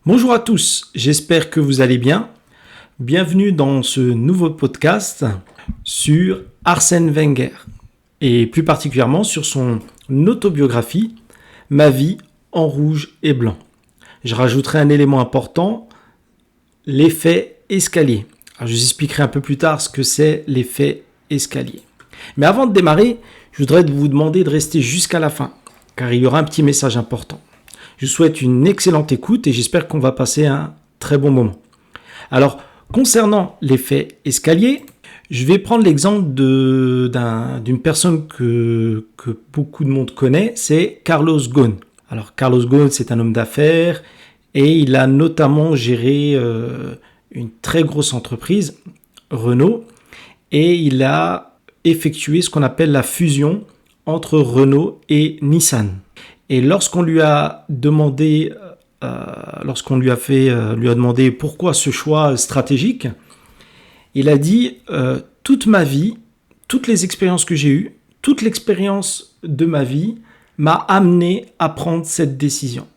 Bonjour à tous, j'espère que vous allez bien. Bienvenue dans ce nouveau podcast sur Arsène Wenger et plus particulièrement sur son autobiographie Ma vie en rouge et blanc. Je rajouterai un élément important, l'effet escalier. Alors, je vous expliquerai un peu plus tard ce que c'est l'effet escalier. Mais avant de démarrer, je voudrais vous demander de rester jusqu'à la fin car il y aura un petit message important. Je vous souhaite une excellente écoute et j'espère qu'on va passer un très bon moment. Alors, concernant l'effet escalier, je vais prendre l'exemple d'une personne que beaucoup de monde connaît, c'est Carlos Ghosn. Alors, Carlos Ghosn, c'est un homme d'affaires et il a notamment géré une très grosse entreprise, Renault, et il a effectué ce qu'on appelle la fusion entre Renault et Nissan. Et lorsqu'on lui a demandé, lui a demandé pourquoi ce choix stratégique, il a dit toute ma vie, toutes les expériences que j'ai eues, toute l'expérience de ma vie m'a amené à prendre cette décision.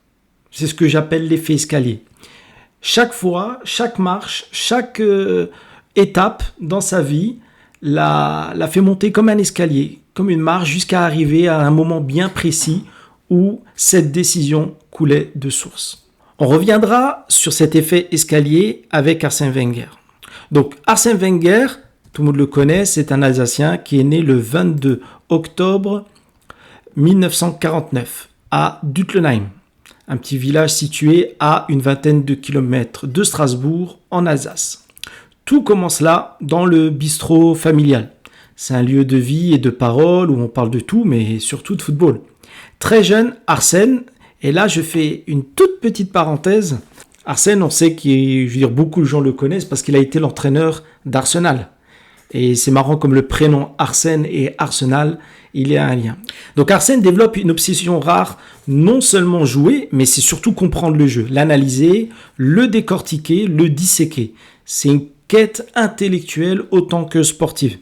C'est ce que j'appelle l'effet escalier. Chaque fois, chaque marche, chaque étape dans sa vie l'a fait monter comme un escalier, comme une marche jusqu'à arriver à un moment bien précis où cette décision coulait de source. On reviendra sur cet effet escalier avec Arsène Wenger. Donc Arsène Wenger, tout le monde le connaît, c'est un Alsacien qui est né le 22 octobre 1949 à Dutlenheim, un petit village situé à une vingtaine de kilomètres de Strasbourg en Alsace. Tout commence là, dans le bistrot familial. C'est un lieu de vie et de parole où on parle de tout, mais surtout de football. Très jeune, Arsène, et là je fais une toute petite parenthèse. Arsène, on sait beaucoup de gens le connaissent parce qu'il a été l'entraîneur d'Arsenal. Et c'est marrant comme le prénom Arsène et Arsenal, il y a un lien. Donc Arsène développe une obsession rare, non seulement jouer, mais c'est surtout comprendre le jeu, l'analyser, le décortiquer, le disséquer. C'est une quête intellectuelle autant que sportive.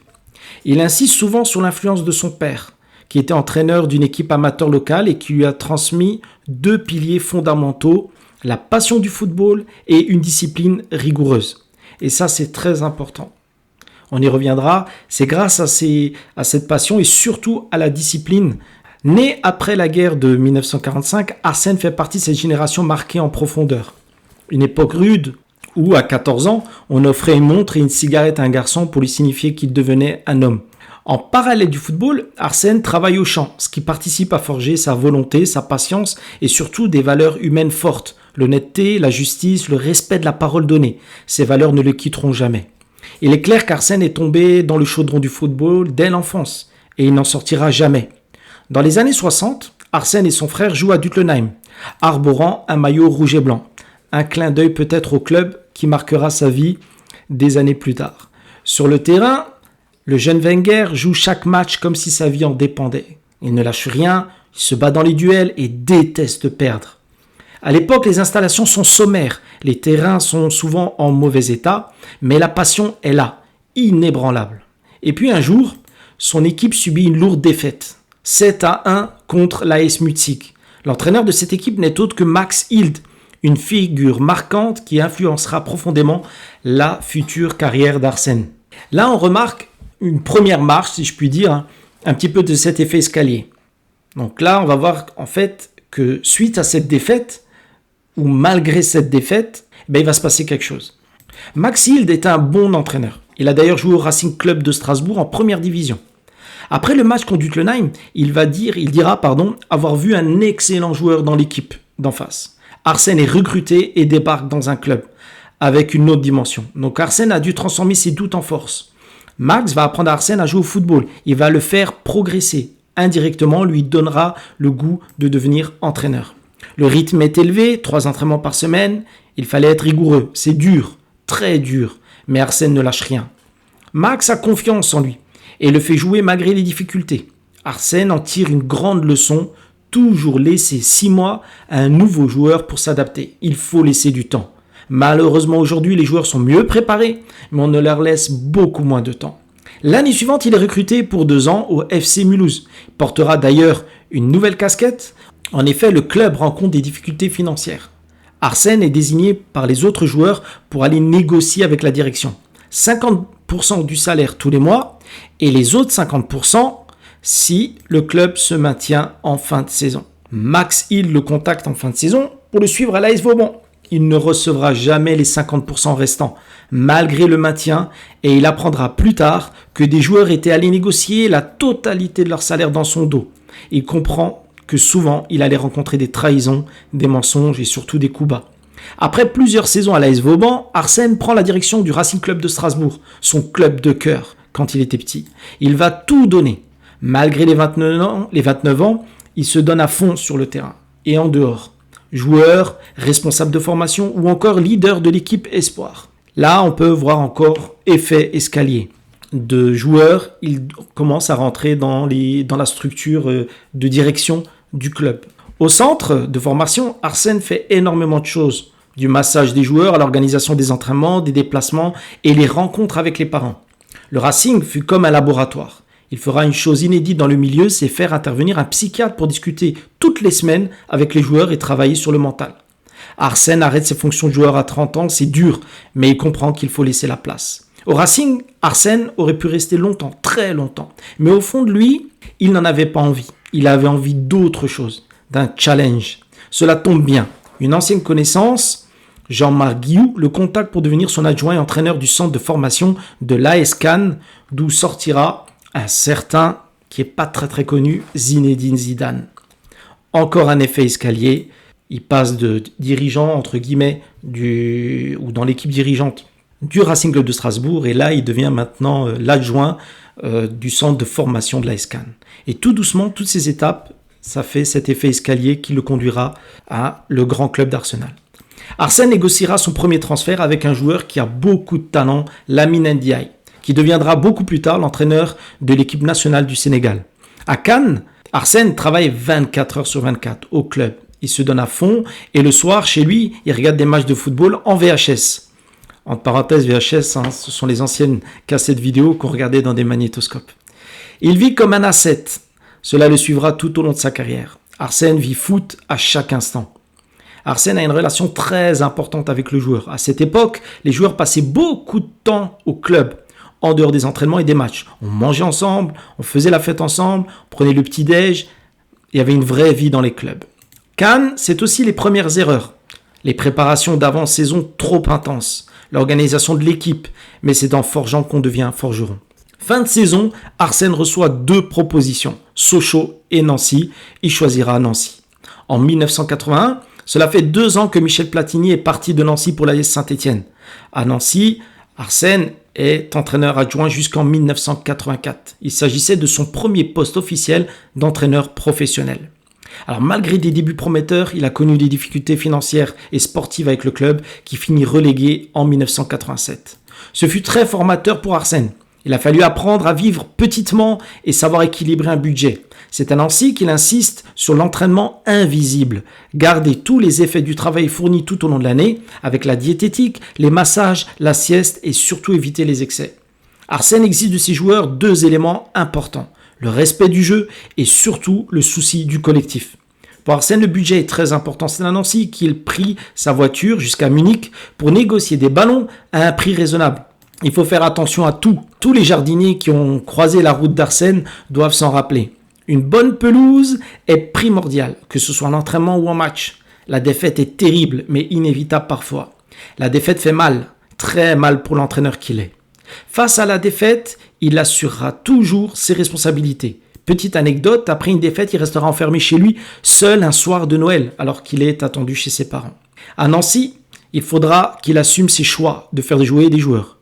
Il insiste souvent sur l'influence de son père, qui était entraîneur d'une équipe amateur locale et qui lui a transmis deux piliers fondamentaux, la passion du football et une discipline rigoureuse. Et ça, c'est très important. On y reviendra, c'est grâce à cette passion et surtout à la discipline. Né après la guerre de 1945, Arsène fait partie de cette génération marquée en profondeur. Une époque rude où, à 14 ans, on offrait une montre et une cigarette à un garçon pour lui signifier qu'il devenait un homme. En parallèle du football, Arsène travaille au champ, ce qui participe à forger sa volonté, sa patience et surtout des valeurs humaines fortes. L'honnêteté, la justice, le respect de la parole donnée. Ces valeurs ne le quitteront jamais. Il est clair qu'Arsène est tombé dans le chaudron du football dès l'enfance et il n'en sortira jamais. Dans les années 60, Arsène et son frère jouent à Dutlenheim, arborant un maillot rouge et blanc. Un clin d'œil peut-être au club qui marquera sa vie des années plus tard. Sur le terrain, le jeune Wenger joue chaque match comme si sa vie en dépendait. Il ne lâche rien, il se bat dans les duels et déteste perdre. À l'époque, les installations sont sommaires, les terrains sont souvent en mauvais état, mais la passion est là, inébranlable. Et puis un jour, son équipe subit une lourde défaite, 7-1 contre l'AS Mutzig. L'entraîneur de cette équipe n'est autre que Max Hild, une figure marquante qui influencera profondément la future carrière d'Arsène. Là, on remarque une première marche, si je puis dire, un petit peu de cet effet escalier. Donc là, on va voir en fait que suite à cette défaite, ou malgré cette défaite, il va se passer quelque chose. Max Hild est un bon entraîneur. Il a d'ailleurs joué au Racing Club de Strasbourg en première division. Après le match contre Dutlenheim, il dira avoir vu un excellent joueur dans l'équipe d'en face. Arsène est recruté et débarque dans un club avec une autre dimension. Donc Arsène a dû transformer ses doutes en force. Max va apprendre à Arsène à jouer au football. Il va le faire progresser. Indirectement, lui donnera le goût de devenir entraîneur. Le rythme est élevé, 3 entraînements par semaine. Il fallait être rigoureux. C'est dur, très dur. Mais Arsène ne lâche rien. Max a confiance en lui et le fait jouer malgré les difficultés. Arsène en tire une grande leçon. Toujours laisser 6 mois à un nouveau joueur pour s'adapter. Il faut laisser du temps. Malheureusement, aujourd'hui, les joueurs sont mieux préparés, mais on ne leur laisse beaucoup moins de temps. L'année suivante, il est recruté pour 2 ans au FC Mulhouse. Il portera d'ailleurs une nouvelle casquette. En effet, le club rencontre des difficultés financières. Arsène est désigné par les autres joueurs pour aller négocier avec la direction. 50% du salaire tous les mois et les autres 50% si le club se maintient en fin de saison. Max Hill le contacte en fin de saison pour le suivre à l'AS Vauban. Il ne recevra jamais les 50% restants, malgré le maintien, et il apprendra plus tard que des joueurs étaient allés négocier la totalité de leur salaire dans son dos. Il comprend que souvent, il allait rencontrer des trahisons, des mensonges et surtout des coups bas. Après plusieurs saisons à l'AS Vauban, Arsène prend la direction du Racing Club de Strasbourg, son club de cœur quand il était petit. Il va tout donner. Malgré les 29 ans, il se donne à fond sur le terrain et en dehors. Joueur, responsable de formation ou encore leader de l'équipe Espoir. Là, on peut voir encore effet escalier. De joueur, il commence à rentrer dans la structure de direction du club. Au centre de formation, Arsène fait énormément de choses. Du massage des joueurs à l'organisation des entraînements, des déplacements et les rencontres avec les parents. Le Racing fut comme un laboratoire. Il fera une chose inédite dans le milieu, c'est faire intervenir un psychiatre pour discuter toutes les semaines avec les joueurs et travailler sur le mental. Arsène arrête ses fonctions de joueur à 30 ans, c'est dur, mais il comprend qu'il faut laisser la place. Au Racing, Arsène aurait pu rester longtemps, très longtemps. Mais au fond de lui, il n'en avait pas envie. Il avait envie d'autre chose, d'un challenge. Cela tombe bien. Une ancienne connaissance, Jean-Marc Guillou, le contacte pour devenir son adjoint et entraîneur du centre de formation de l'AS Cannes, d'où sortira un certain, qui n'est pas très connu, Zinedine Zidane. Encore un effet escalier. Il passe de dirigeant, entre guillemets, ou dans l'équipe dirigeante du Racing Club de Strasbourg, et là, il devient maintenant l'adjoint du centre de formation de l'AS Cannes. Et tout doucement, toutes ces étapes, ça fait cet effet escalier qui le conduira à le grand club d'Arsenal. Arsène négociera son premier transfert avec un joueur qui a beaucoup de talent, Lamine Ndiaye, qui deviendra beaucoup plus tard l'entraîneur de l'équipe nationale du Sénégal. À Cannes, Arsène travaille 24 heures sur 24 au club. Il se donne à fond et le soir, chez lui, il regarde des matchs de football en VHS. Entre parenthèses, VHS, ce sont les anciennes cassettes vidéo qu'on regardait dans des magnétoscopes. Il vit comme un asset. Cela le suivra tout au long de sa carrière. Arsène vit foot à chaque instant. Arsène a une relation très importante avec le joueur. À cette époque, les joueurs passaient beaucoup de temps au club, en dehors des entraînements et des matchs. On mangeait ensemble, on faisait la fête ensemble, on prenait le petit-déj. Il y avait une vraie vie dans les clubs. Cannes, c'est aussi les premières erreurs. Les préparations d'avant-saison trop intenses. L'organisation de l'équipe. Mais c'est en forgeant qu'on devient un forgeron. Fin de saison, Arsène reçoit 2 propositions, Sochaux et Nancy. Il choisira Nancy. En 1981, cela fait 2 ans que Michel Platini est parti de Nancy pour l'AS Saint-Étienne. À Nancy, Arsène est entraîneur adjoint jusqu'en 1984. Il s'agissait de son premier poste officiel d'entraîneur professionnel. Alors malgré des débuts prometteurs, il a connu des difficultés financières et sportives avec le club qui finit relégué en 1987. Ce fut très formateur pour Arsène. Il a fallu apprendre à vivre petitement et savoir équilibrer un budget. C'est à Nancy qu'il insiste sur l'entraînement invisible. Garder tous les effets du travail fourni tout au long de l'année, avec la diététique, les massages, la sieste et surtout éviter les excès. Arsène exige de ses joueurs 2 éléments importants. Le respect du jeu et surtout le souci du collectif. Pour Arsène, le budget est très important. C'est à Nancy qu'il prit sa voiture jusqu'à Munich pour négocier des ballons à un prix raisonnable. Il faut faire attention à tout. Tous les jardiniers qui ont croisé la route d'Arsène doivent s'en rappeler. Une bonne pelouse est primordiale, que ce soit en entraînement ou en match. La défaite est terrible, mais inévitable parfois. La défaite fait mal, très mal pour l'entraîneur qu'il est. Face à la défaite, il assurera toujours ses responsabilités. Petite anecdote, après une défaite, il restera enfermé chez lui, seul un soir de Noël, alors qu'il est attendu chez ses parents. À Nancy, il faudra qu'il assume ses choix de faire jouer des joueurs.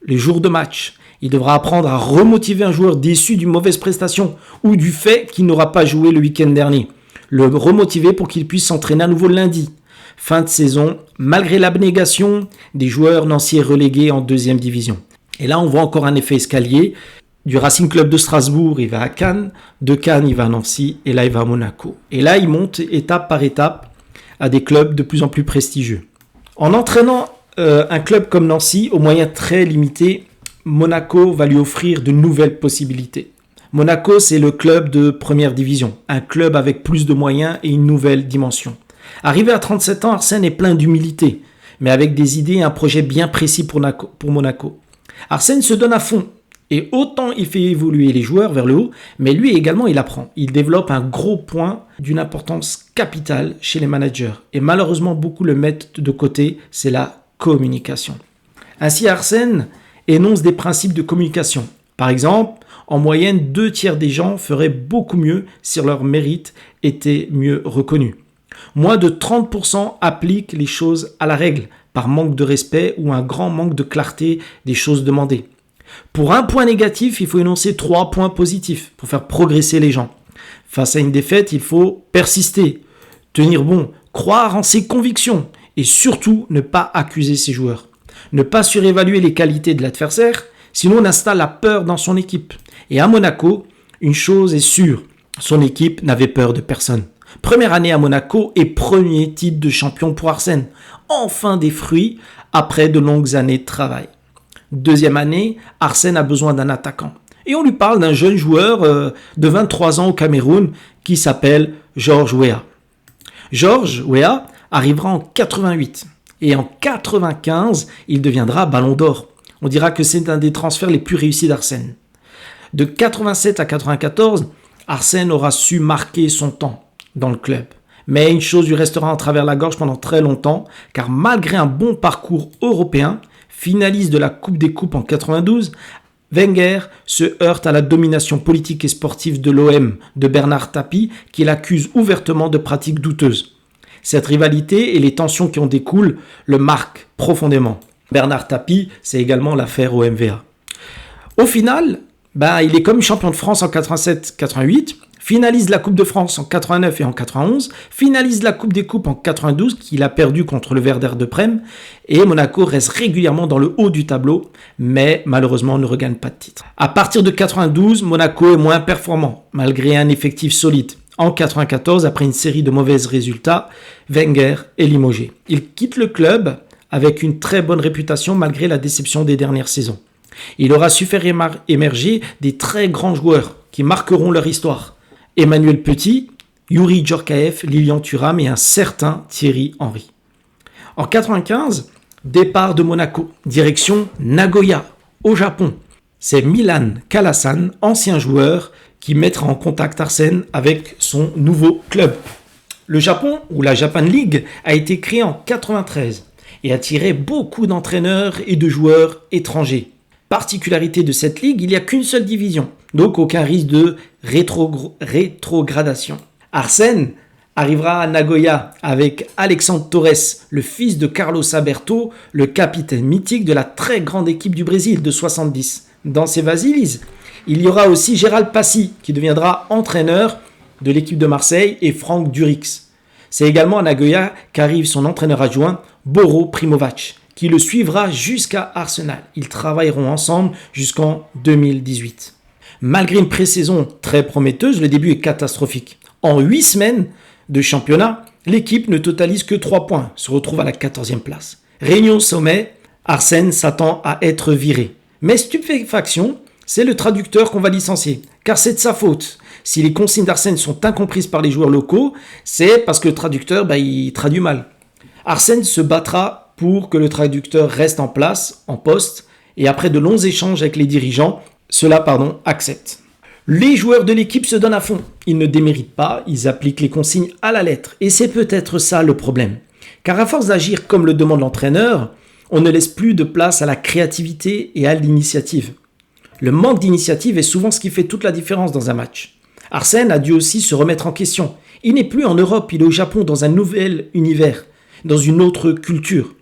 Les jours de match, il devra apprendre à remotiver un joueur déçu d'une mauvaise prestation ou du fait qu'il n'aura pas joué le week-end dernier. Le remotiver pour qu'il puisse s'entraîner à nouveau lundi. Fin de saison, malgré l'abnégation, des joueurs nancéens relégués en 2e division. Et là, on voit encore un effet escalier. Du Racing Club de Strasbourg, il va à Cannes. De Cannes, il va à Nancy. Et là, il va à Monaco. Et là, il monte étape par étape à des clubs de plus en plus prestigieux. En entraînant un club comme Nancy, aux moyens très limités, Monaco va lui offrir de nouvelles possibilités. Monaco, c'est le club de première division. Un club avec plus de moyens et une nouvelle dimension. Arrivé à 37 ans, Arsène est plein d'humilité, mais avec des idées et un projet bien précis pour Monaco. Arsène se donne à fond, et autant il fait évoluer les joueurs vers le haut, mais lui également il apprend. Il développe un gros point d'une importance capitale chez les managers, et malheureusement beaucoup le mettent de côté, c'est la communication. Ainsi Arsène énonce des principes de communication. Par exemple, en moyenne, 2/3 des gens feraient beaucoup mieux si leur mérite était mieux reconnu. Moins de 30% appliquent les choses à la règle, par manque de respect ou un grand manque de clarté des choses demandées. Pour un point négatif, il faut énoncer 3 points positifs pour faire progresser les gens. Face à une défaite, il faut persister, tenir bon, croire en ses convictions et surtout ne pas accuser ses joueurs. Ne pas surévaluer les qualités de l'adversaire, sinon on installe la peur dans son équipe. Et à Monaco, une chose est sûre, son équipe n'avait peur de personne. Première année à Monaco et premier titre de champion pour Arsène. Enfin des fruits après de longues années de travail. Deuxième année, Arsène a besoin d'un attaquant. Et on lui parle d'un jeune joueur de 23 ans au Cameroun qui s'appelle Georges Weah. Georges Weah arrivera en 88 et en 95, il deviendra Ballon d'Or. On dira que c'est un des transferts les plus réussis d'Arsène. De 87 à 94, Arsène aura su marquer son temps dans le club. Mais une chose lui restera en travers la gorge pendant très longtemps, car malgré un bon parcours européen, finaliste de la Coupe des Coupes en 92, Wenger se heurte à la domination politique et sportive de l'OM de Bernard Tapie, qui l'accuse ouvertement de pratiques douteuses. Cette rivalité et les tensions qui en découlent le marquent profondément. Bernard Tapie, c'est également l'affaire OMVA. Au final, il est comme champion de France en 87-88, finalise la Coupe de France en 89 et en 91, finalise la Coupe des Coupes en 92 qu'il a perdu contre le Werder de Brême et Monaco reste régulièrement dans le haut du tableau, mais malheureusement ne regagne pas de titre. À partir de 92, Monaco est moins performant malgré un effectif solide. En 94, après une série de mauvais résultats, Wenger est limogé. Il quitte le club avec une très bonne réputation malgré la déception des dernières saisons. Il aura su faire émerger des très grands joueurs qui marqueront leur histoire. Emmanuel Petit, Youri Djorkaeff, Lilian Thuram et un certain Thierry Henry. En 95, départ de Monaco, direction Nagoya, au Japon. C'est Milan Kalasan, ancien joueur, qui mettra en contact Arsène avec son nouveau club. Le Japon, ou la Japan League, a été créé en 93 et a attiré beaucoup d'entraîneurs et de joueurs étrangers. Particularité de cette ligue, il n'y a qu'une seule division, donc aucun risque de rétrogradation. Arsène arrivera à Nagoya avec Alexandre Torres, le fils de Carlos Alberto, le capitaine mythique de la très grande équipe du Brésil de 70. Dans ses valises, il y aura aussi Gérald Passy, qui deviendra entraîneur de l'équipe de Marseille, et Franck Durix. C'est également à Nagoya qu'arrive son entraîneur adjoint, Boro Primovac, qui le suivra jusqu'à Arsenal. Ils travailleront ensemble jusqu'en 2018. Malgré une pré-saison très prometteuse, le début est catastrophique. En 8 semaines de championnat, l'équipe ne totalise que 3 points, se retrouve à la 14e place. Réunion sommet, Arsène s'attend à être viré. Mais stupéfaction, c'est le traducteur qu'on va licencier, car c'est de sa faute. Si les consignes d'Arsène sont incomprises par les joueurs locaux, c'est parce que le traducteur, il traduit mal. Arsène se battra pour que le traducteur reste en place, en poste, et après de longs échanges avec les dirigeants, cela accepte. Les joueurs de l'équipe se donnent à fond. Ils ne déméritent pas, ils appliquent les consignes à la lettre. Et c'est peut-être ça le problème. Car à force d'agir comme le demande l'entraîneur, on ne laisse plus de place à la créativité et à l'initiative. Le manque d'initiative est souvent ce qui fait toute la différence dans un match. Arsène a dû aussi se remettre en question. Il n'est plus en Europe, il est au Japon dans un nouvel univers, dans une autre culture.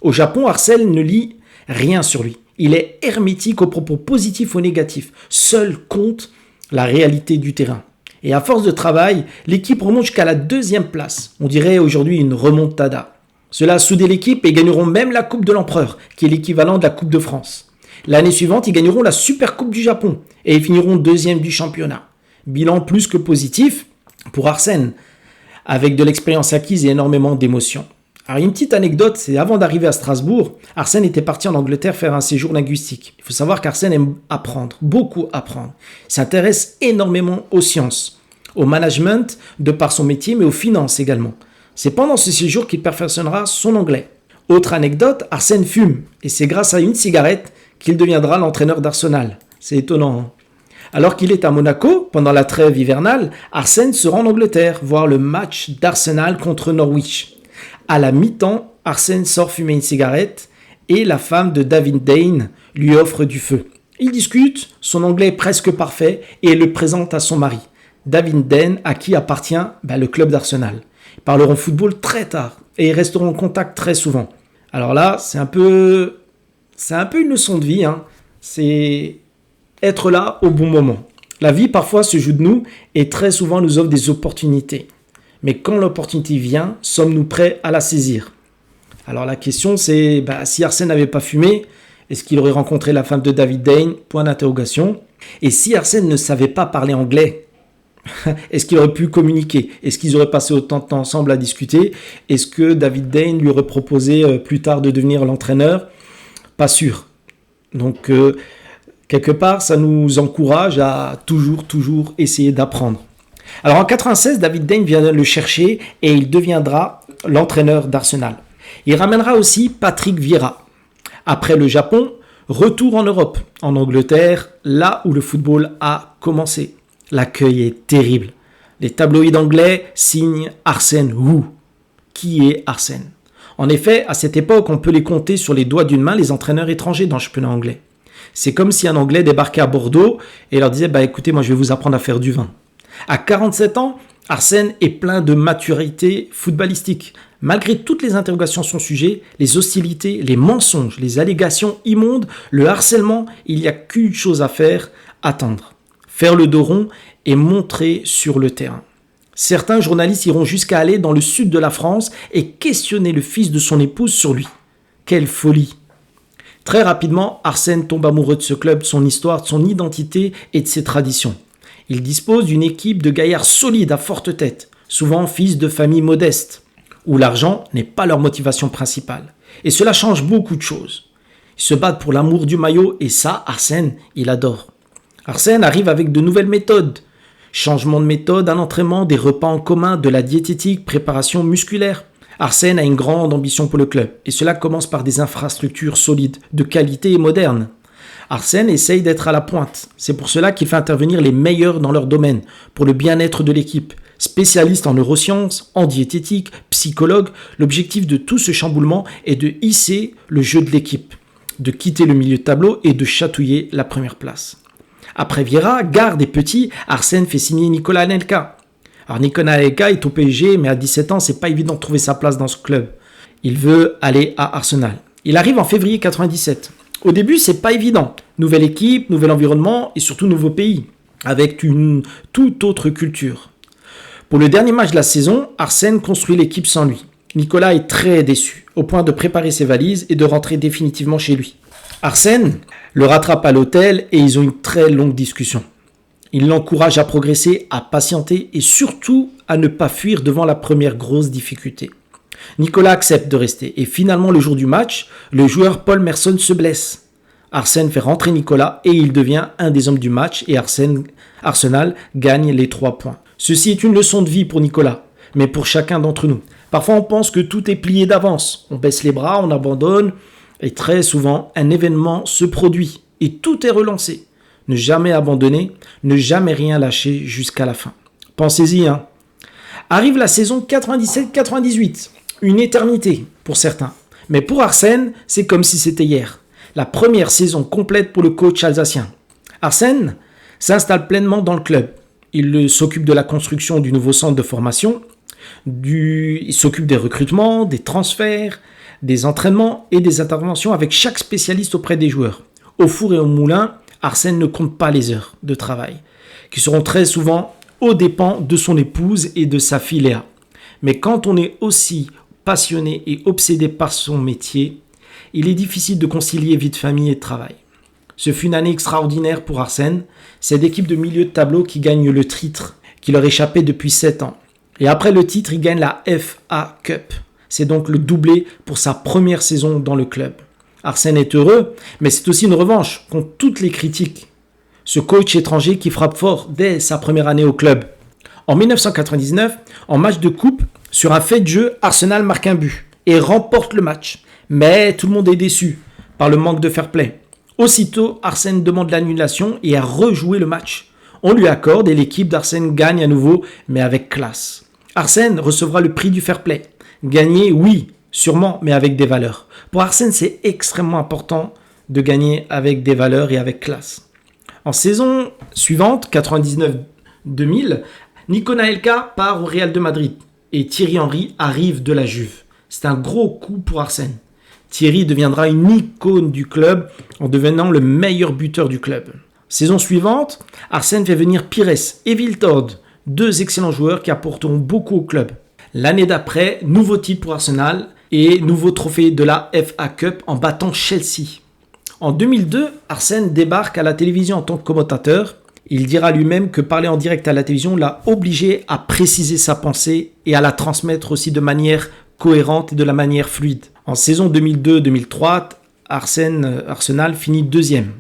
Au Japon, Arsène ne lit rien sur lui. Il est hermétique aux propos positifs ou négatifs. Seul compte la réalité du terrain. Et à force de travail, l'équipe remonte jusqu'à la 2e place. On dirait aujourd'hui une remontada. Cela a soudé l'équipe et gagneront même la Coupe de l'Empereur, qui est l'équivalent de la Coupe de France. L'année suivante, ils gagneront la Super Coupe du Japon et ils finiront 2e du championnat. Bilan plus que positif pour Arsène, avec de l'expérience acquise et énormément d'émotions. Alors une petite anecdote, c'est avant d'arriver à Strasbourg, Arsène était parti en Angleterre faire un séjour linguistique. Il faut savoir qu'Arsène aime apprendre, beaucoup apprendre. Il s'intéresse énormément aux sciences, au management de par son métier, mais aux finances également. C'est pendant ce séjour qu'il perfectionnera son anglais. Autre anecdote, Arsène fume et c'est grâce à une cigarette qu'il deviendra l'entraîneur d'Arsenal. C'est étonnant, hein. Alors qu'il est à Monaco, pendant la trêve hivernale, Arsène se rend en Angleterre voir le match d'Arsenal contre Norwich. À la mi-temps, Arsène sort fumer une cigarette et la femme de David Dane lui offre du feu. Ils discutent, son anglais est presque parfait et elle le présente à son mari, David Dane, à qui appartient le club d'Arsenal. Ils parleront football très tard et ils resteront en contact très souvent. Alors là, c'est un peu une leçon de vie, hein. C'est être là au bon moment. La vie parfois se joue de nous et très souvent nous offre des opportunités. Mais quand l'opportunité vient, sommes-nous prêts à la saisir? Alors la question c'est, si Arsène n'avait pas fumé, est-ce qu'il aurait rencontré la femme de David Dane? Point d'interrogation. Et si Arsène ne savait pas parler anglais, est-ce qu'il aurait pu communiquer? Est-ce qu'ils auraient passé autant de temps ensemble à discuter? Est-ce que David Dane lui aurait proposé plus tard de devenir l'entraîneur? Pas sûr. Donc quelque part, ça nous encourage à toujours essayer d'apprendre. Alors en 96, David Dane vient le chercher et il deviendra l'entraîneur d'Arsenal. Il ramènera aussi Patrick Vieira. Après le Japon, retour en Europe, en Angleterre, là où le football a commencé. L'accueil est terrible. Les tabloïds anglais signent Arsène Who. Qui est Arsène? En effet, à cette époque, on peut les compter sur les doigts d'une main les entraîneurs étrangers dans le championnat anglais. C'est comme si un Anglais débarquait à Bordeaux et leur disait écoutez, moi je vais vous apprendre à faire du vin. À 47 ans, Arsène est plein de maturité footballistique. Malgré toutes les interrogations à son sujet, les hostilités, les mensonges, les allégations immondes, le harcèlement, il n'y a qu'une chose à faire, attendre. Faire le dos rond et montrer sur le terrain. Certains journalistes iront jusqu'à aller dans le sud de la France et questionner le fils de son épouse sur lui. Quelle folie! Très rapidement, Arsène tombe amoureux de ce club, de son histoire, de son identité et de ses traditions. Il dispose d'une équipe de gaillards solides à forte tête, souvent fils de familles modestes, où l'argent n'est pas leur motivation principale. Et cela change beaucoup de choses. Ils se battent pour l'amour du maillot et ça, Arsène, il adore. Arsène arrive avec de nouvelles méthodes. Changement de méthode, un entraînement, des repas en commun, de la diététique, préparation musculaire. Arsène a une grande ambition pour le club et cela commence par des infrastructures solides, de qualité et modernes. Arsène essaye d'être à la pointe. C'est pour cela qu'il fait intervenir les meilleurs dans leur domaine, pour le bien-être de l'équipe. Spécialiste en neurosciences, en diététique, psychologue, l'objectif de tout ce chamboulement est de hisser le jeu de l'équipe, de quitter le milieu de tableau et de chatouiller la première place. Après Vieira, Garde et Petit, Arsène fait signer Nicolas Anelka. Alors Nicolas Anelka est au PSG, mais à 17 ans, c'est pas évident de trouver sa place dans ce club. Il veut aller à Arsenal. Il arrive en février 97. Au début, c'est pas évident. Nouvelle équipe, nouvel environnement et surtout nouveau pays, avec une toute autre culture. Pour le dernier match de la saison, Arsène construit l'équipe sans lui. Nicolas est très déçu, au point de préparer ses valises et de rentrer définitivement chez lui. Arsène le rattrape à l'hôtel et ils ont une très longue discussion. Il l'encourage à progresser, à patienter et surtout à ne pas fuir devant la première grosse difficulté. Nicolas accepte de rester et finalement le jour du match, le joueur Paul Merson se blesse. Arsène fait rentrer Nicolas et il devient un des hommes du match et Arsenal gagne les 3 points. Ceci est une leçon de vie pour Nicolas, mais pour chacun d'entre nous. Parfois on pense que tout est plié d'avance, on baisse les bras, on abandonne et très souvent un événement se produit et tout est relancé. Ne jamais abandonner, ne jamais rien lâcher jusqu'à la fin. Pensez-y, hein. Arrive la saison 97-98, une éternité pour certains. Mais pour Arsène, c'est comme si c'était hier. La première saison complète pour le coach alsacien. Arsène s'installe pleinement dans le club. Il s'occupe de la construction du nouveau centre de formation, il s'occupe des recrutements, des transferts, des entraînements et des interventions avec chaque spécialiste auprès des joueurs. Au four et au moulin, Arsène ne compte pas les heures de travail, qui seront très souvent aux dépens de son épouse et de sa fille Léa. Mais quand on est aussi passionné et obsédé par son métier, il est difficile de concilier vie de famille et de travail. Ce fut une année extraordinaire pour Arsène, cette équipe de milieu de tableau qui gagne le titre, qui leur échappait depuis 7 ans. Et après le titre, il gagne la FA Cup. C'est donc le doublé pour sa première saison dans le club. Arsène est heureux, mais c'est aussi une revanche contre toutes les critiques. Ce coach étranger qui frappe fort dès sa première année au club. En 1999, en match de coupe, Sur un fait de jeu, Arsenal marque un but et remporte le match. Mais tout le monde est déçu par le manque de fair play. Aussitôt, Arsène demande l'annulation et a rejoué le match. On lui accorde et l'équipe d'Arsène gagne à nouveau, mais avec classe. Arsène recevra le prix du fair play. Gagner, oui, sûrement, mais avec des valeurs. Pour Arsène, c'est extrêmement important de gagner avec des valeurs et avec classe. En saison suivante, 99-2000, Nico Anelka part au Real de Madrid et Thierry Henry arrive de la Juve. C'est un gros coup pour Arsène. Thierry deviendra une icône du club en devenant le meilleur buteur du club. Saison suivante, Arsène fait venir Pires et Wiltord, deux excellents joueurs qui apporteront beaucoup au club. L'année d'après, nouveau titre pour Arsenal et nouveau trophée de la FA Cup en battant Chelsea. En 2002, Arsène débarque à la télévision en tant que commentateur. Il dira lui-même que parler en direct à la télévision l'a obligé à préciser sa pensée et à la transmettre aussi de manière cohérente et de la manière fluide. En saison 2002-2003, Arsenal finit deuxième,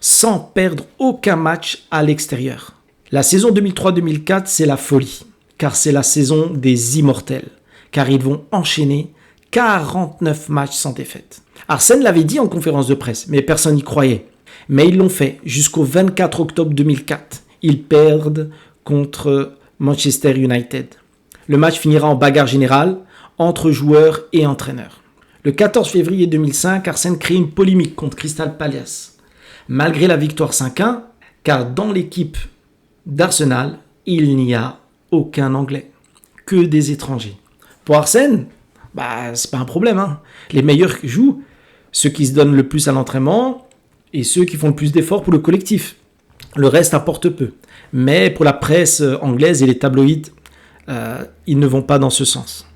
sans perdre aucun match à l'extérieur. La saison 2003-2004, c'est la folie, car c'est la saison des immortels, car ils vont enchaîner 49 matchs sans défaite. Arsène l'avait dit en conférence de presse, mais personne n'y croyait. Mais ils l'ont fait jusqu'au 24 octobre 2004. Ils perdent contre Manchester United. Le match finira en bagarre générale entre joueurs et entraîneurs. Le 14 février 2005, Arsène crée une polémique contre Crystal Palace. Malgré la victoire 5-1, car dans l'équipe d'Arsenal, il n'y a aucun Anglais, que des étrangers. Pour Arsène, c'est pas un problème. Les meilleurs jouent, ceux qui se donnent le plus à l'entraînement et ceux qui font le plus d'efforts pour le collectif. Le reste apporte peu. Mais pour la presse anglaise et les tabloïds, ils ne vont pas dans ce sens.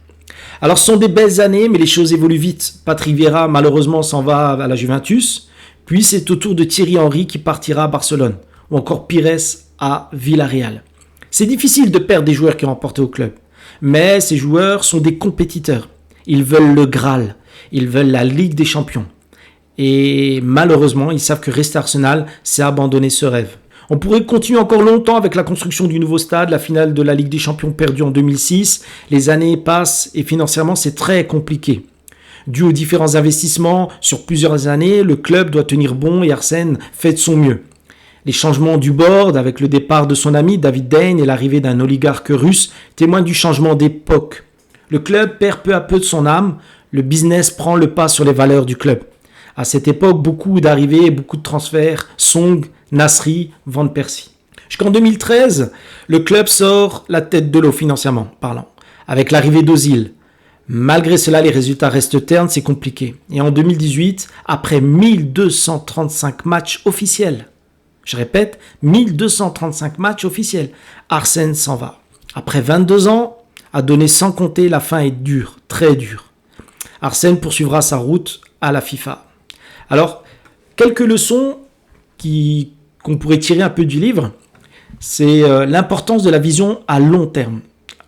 Alors ce sont des belles années, mais les choses évoluent vite. Patrick Vieira, malheureusement, s'en va à la Juventus. Puis c'est au tour de Thierry Henry qui partira à Barcelone. Ou encore Pires à Villarreal. C'est difficile de perdre des joueurs qui ont remporté au club. Mais ces joueurs sont des compétiteurs. Ils veulent le Graal. Ils veulent la Ligue des Champions. Et malheureusement, ils savent que rester Arsenal, c'est abandonner ce rêve. On pourrait continuer encore longtemps avec la construction du nouveau stade, la finale de la Ligue des Champions perdue en 2006. Les années passent et financièrement, c'est très compliqué. Dû aux différents investissements sur plusieurs années, le club doit tenir bon et Arsène fait de son mieux. Les changements du board avec le départ de son ami David Dane et l'arrivée d'un oligarque russe témoignent du changement d'époque. Le club perd peu à peu de son âme, le business prend le pas sur les valeurs du club. À cette époque, beaucoup d'arrivées, beaucoup de transferts, Song, Nasri, Van Persie. Jusqu'en 2013, le club sort la tête de l'eau financièrement parlant, avec l'arrivée d'Ozil. Malgré cela, les résultats restent ternes, c'est compliqué. Et en 2018, après 1235 matchs officiels, je répète, 1235 matchs officiels, Arsène s'en va. Après 22 ans, à donner sans compter, la fin est dure, très dure. Arsène poursuivra sa route à la FIFA. Alors, quelques leçons qu'on pourrait tirer un peu du livre, c'est l'importance de la vision à long terme.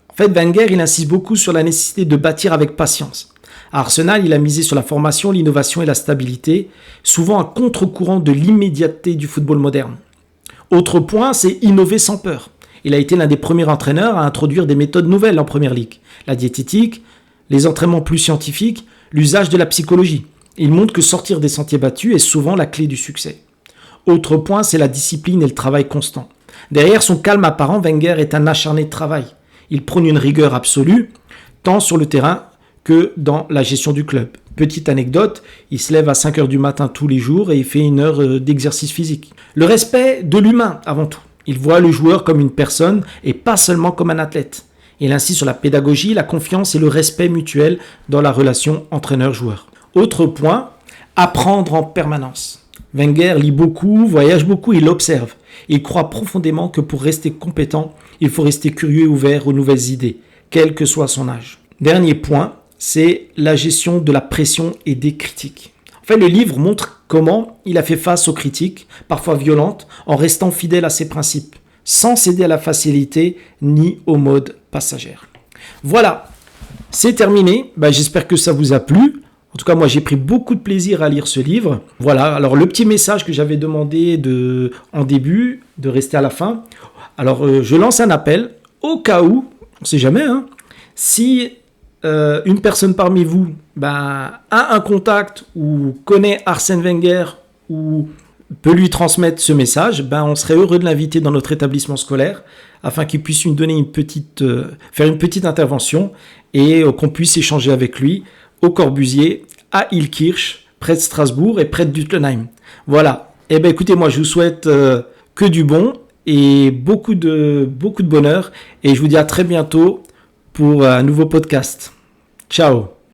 En fait, Wenger, il insiste beaucoup sur la nécessité de bâtir avec patience. À Arsenal, il a misé sur la formation, l'innovation et la stabilité, souvent à contre-courant de l'immédiateté du football moderne. Autre point, c'est innover sans peur. Il a été l'un des premiers entraîneurs à introduire des méthodes nouvelles en Première Ligue. La diététique, les entraînements plus scientifiques, l'usage de la psychologie. Il montre que sortir des sentiers battus est souvent la clé du succès. Autre point, c'est la discipline et le travail constant. Derrière son calme apparent, Wenger est un acharné de travail. Il prône une rigueur absolue, tant sur le terrain que dans la gestion du club. Petite anecdote, il se lève à 5h du matin tous les jours et il fait 1 heure d'exercice physique. Le respect de l'humain avant tout. Il voit le joueur comme une personne et pas seulement comme un athlète. Il insiste sur la pédagogie, la confiance et le respect mutuel dans la relation entraîneur-joueur. Autre point, apprendre en permanence. Wenger lit beaucoup, voyage beaucoup, il observe. Il croit profondément que pour rester compétent, il faut rester curieux et ouvert aux nouvelles idées, quel que soit son âge. Dernier point, c'est la gestion de la pression et des critiques. En fait, le livre montre comment il a fait face aux critiques, parfois violentes, en restant fidèle à ses principes, sans céder à la facilité ni au mode passagère. Voilà, c'est terminé. J'espère que ça vous a plu. En tout cas, moi, j'ai pris beaucoup de plaisir à lire ce livre. Voilà, alors le petit message que j'avais demandé en début, de rester à la fin. Alors, je lance un appel, au cas où, on ne sait jamais, Si une personne parmi vous a un contact ou connaît Arsène Wenger ou peut lui transmettre ce message, on serait heureux de l'inviter dans notre établissement scolaire afin qu'il puisse nous donner faire une petite intervention et qu'on puisse échanger avec lui au Corbusier, à Illkirch, près de Strasbourg et près de Duttenheim. Voilà. Écoutez, moi je vous souhaite que du bon et beaucoup de bonheur et je vous dis à très bientôt pour un nouveau podcast. Ciao.